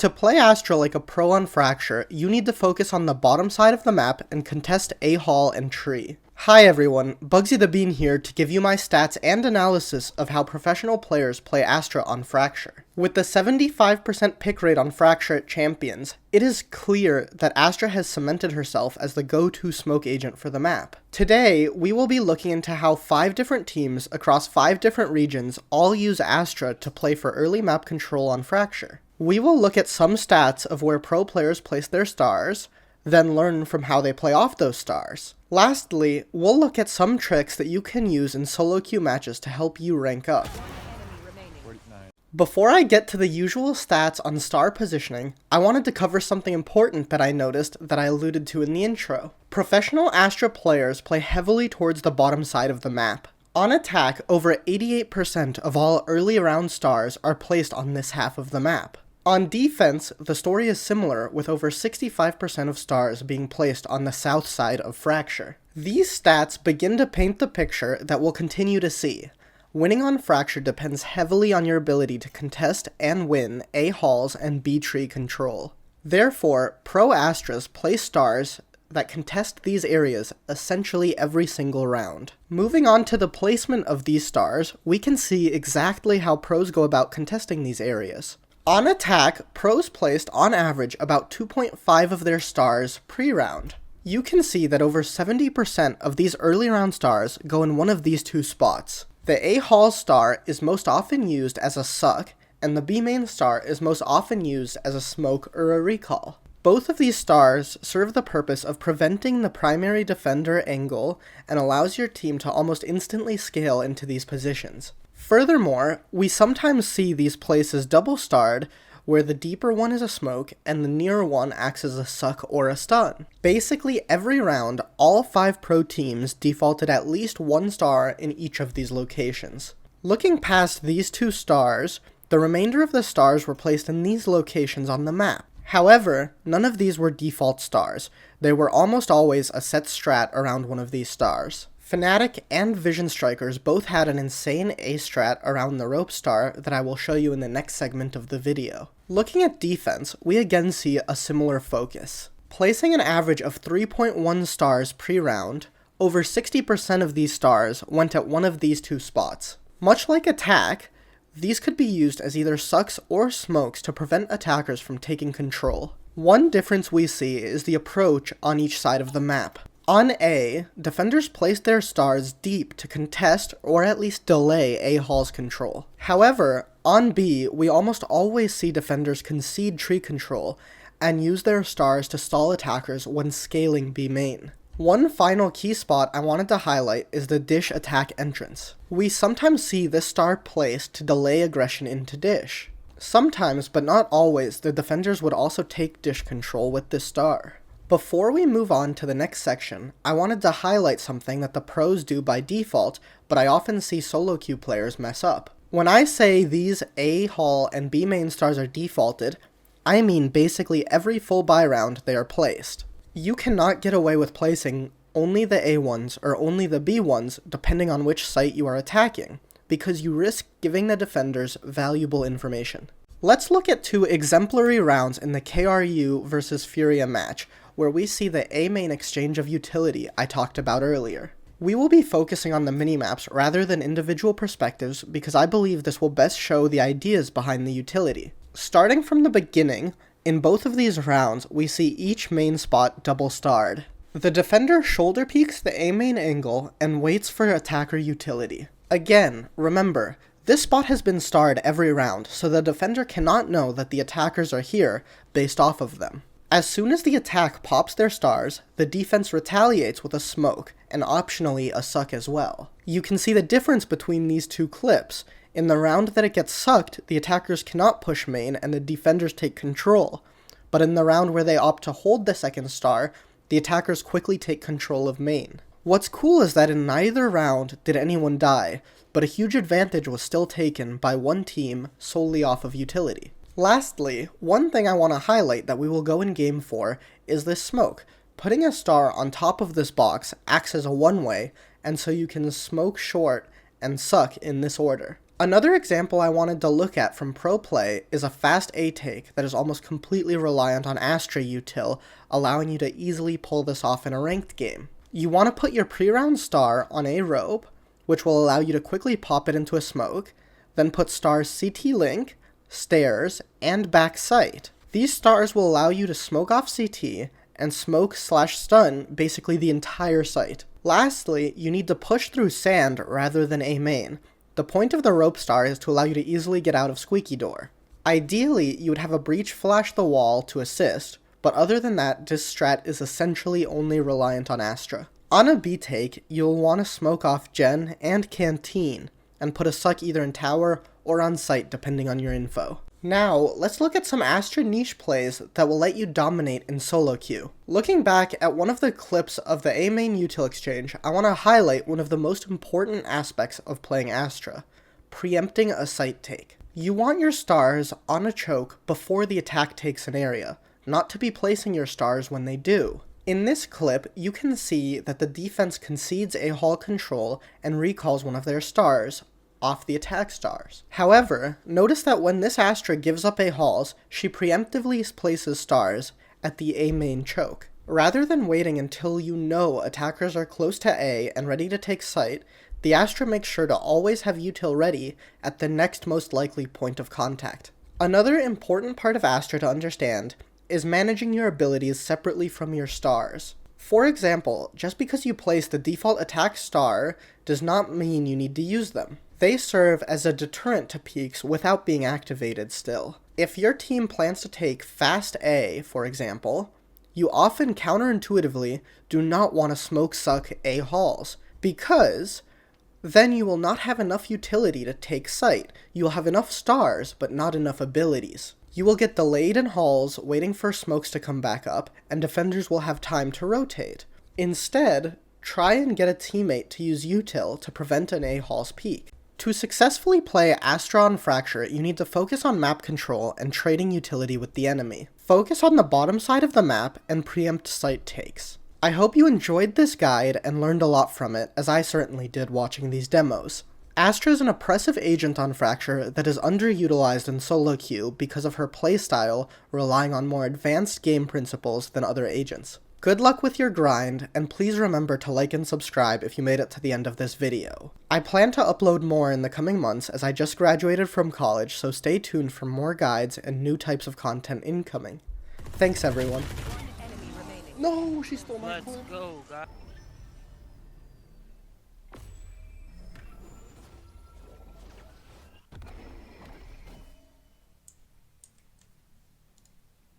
To play Astra like a pro on Fracture, you need to focus on the bottom side of the map and contest A Hall and Tree. Hi everyone, Bugsy the Bean here to give you my stats and analysis of how professional players play Astra on Fracture. With the 75% pick rate on Fracture at Champions, it is clear that Astra has cemented herself as the go-to smoke agent for the map. Today, we will be looking into how 5 different teams across 5 different regions all use Astra to play for early map control on Fracture. We will look at some stats of where pro players place their stars, then learn from how they play off those stars. Lastly, we'll look at some tricks that you can use in SoloQ matches to help you rank up. Before I get to the usual stats on star positioning, I wanted to cover something important that I noticed that I alluded to in the intro. Professional Astra players play heavily towards the bottom side of the map. On attack, over 88% of all early round stars are placed on this half of the map. On defense, the story is similar, with over 65% of stars being placed on the south side of Fracture. These stats begin to paint the picture that we'll continue to see. Winning on Fracture depends heavily on your ability to contest and win A halls and B tree control. Therefore, pro Astras place stars that contest these areas essentially every single round. Moving on to the placement of these stars, we can see exactly how pros go about contesting these areas. On attack, pros placed on average about 2.5 of their stars pre-round. You can see that over 70% of these early round stars go in one of these two spots. The A Hall star is most often used as a suck, and the B main star is most often used as a smoke or a recall. Both of these stars serve the purpose of preventing the primary defender angle and allows your team to almost instantly scale into these positions. Furthermore, we sometimes see these places double-starred, where the deeper one is a smoke and the nearer one acts as a suck or a stun. Basically, every round, all 5 pro teams defaulted at least 1 star in each of these locations. Looking past these 2 stars, the remainder of the stars were placed in these locations on the map. However, none of these were default stars. They were almost always a set strat around one of these stars. Fnatic and Vision Strikers both had an insane A strat around the rope star that I will show you in the next segment of the video. Looking at defense, we again see a similar focus. Placing an average of 3.1 stars pre-round, over 60% of these stars went at one of these 2 spots. Much like attack, these could be used as either sucks or smokes to prevent attackers from taking control. One difference we see is the approach on each side of the map. On A, defenders place their stars deep to contest or at least delay A Hall's control. However, on B, we almost always see defenders concede tree control and use their stars to stall attackers when scaling B main. One final key spot I wanted to highlight is the dish attack entrance. We sometimes see this star placed to delay aggression into dish. Sometimes, but not always, the defenders would also take dish control with this star. Before we move on to the next section, I wanted to highlight something that the pros do by default, but I often see SoloQ players mess up. When I say these A Hall and B main stars are defaulted, I mean basically every full buy round they are placed. You cannot get away with placing only the A ones or only the B ones depending on which site you are attacking, because you risk giving the defenders valuable information. Let's look at 2 exemplary rounds in the KRU versus Furia match, where we see the A main exchange of utility I talked about earlier. We will be focusing on the minimaps rather than individual perspectives because I believe this will best show the ideas behind the utility. Starting from the beginning, in both of these rounds, we see each main spot double-starred. The defender shoulder peeks the A main angle and waits for attacker utility. Again, remember, this spot has been starred every round, so the defender cannot know that the attackers are here based off of them. As soon as the attack pops their stars, the defense retaliates with a smoke, and optionally a suck as well. You can see the difference between these 2 clips. In the round that it gets sucked, the attackers cannot push main and the defenders take control. But in the round where they opt to hold the second star, the attackers quickly take control of main. What's cool is that in neither round did anyone die, but a huge advantage was still taken by one team solely off of utility. Lastly, one thing I want to highlight that we will go in game for is this smoke. Putting a star on top of this box acts as a one-way, and so you can smoke short and suck in this order. Another example I wanted to look at from pro play is a fast A take that is almost completely reliant on Astra util, allowing you to easily pull this off in a ranked game. You want to put your pre-round star on A robe, which will allow you to quickly pop it into a smoke, then put stars CT link, stairs, and back sight. These stars will allow you to smoke off CT and smoke/stun basically the entire site. Lastly, you need to push through sand rather than A main. The point of the rope star is to allow you to easily get out of squeaky door. Ideally, you would have a breach flash the wall to assist, but other than that, this strat is essentially only reliant on Astra. On a B take, you'll want to smoke off Gen and Canteen, and put a suck either in tower or on site depending on your info. Now, let's look at some Astra niche plays that will let you dominate in SoloQ. Looking back at one of the clips of the A main util exchange, I want to highlight one of the most important aspects of playing Astra: preempting a site take. You want your stars on a choke before the attack takes an area, not to be placing your stars when they do. In this clip, you can see that the defense concedes a hall control and recalls one of their stars off the attack stars. However, notice that when this Astra gives up A halls, she preemptively places stars at the A main choke. Rather than waiting until you know attackers are close to A and ready to take site, the Astra makes sure to always have util ready at the next most likely point of contact. Another important part of Astra to understand is managing your abilities separately from your stars. For example, just because you place the default attack star does not mean you need to use them. They serve as a deterrent to peaks without being activated still. If your team plans to take fast A, for example, you often counterintuitively do not want to smoke suck A halls, because then you will not have enough utility to take site. You will have enough stars, but not enough abilities. You will get delayed in halls waiting for smokes to come back up, and defenders will have time to rotate. Instead, try and get a teammate to use util to prevent an A hall's peak. To successfully play Astra Fracture, you need to focus on map control and trading utility with the enemy. Focus on the bottom side of the map and preempt site takes. I hope you enjoyed this guide and learned a lot from it, as I certainly did watching these demos. Astra is an oppressive agent on Fracture that is underutilized in SoloQ because of her playstyle relying on more advanced game principles than other agents. Good luck with your grind, and please remember to like and subscribe if you made it to the end of this video. I plan to upload more in the coming months as I just graduated from college, so stay tuned for more guides and new types of content incoming. Thanks everyone. No, she stole my car. Let's go, guys.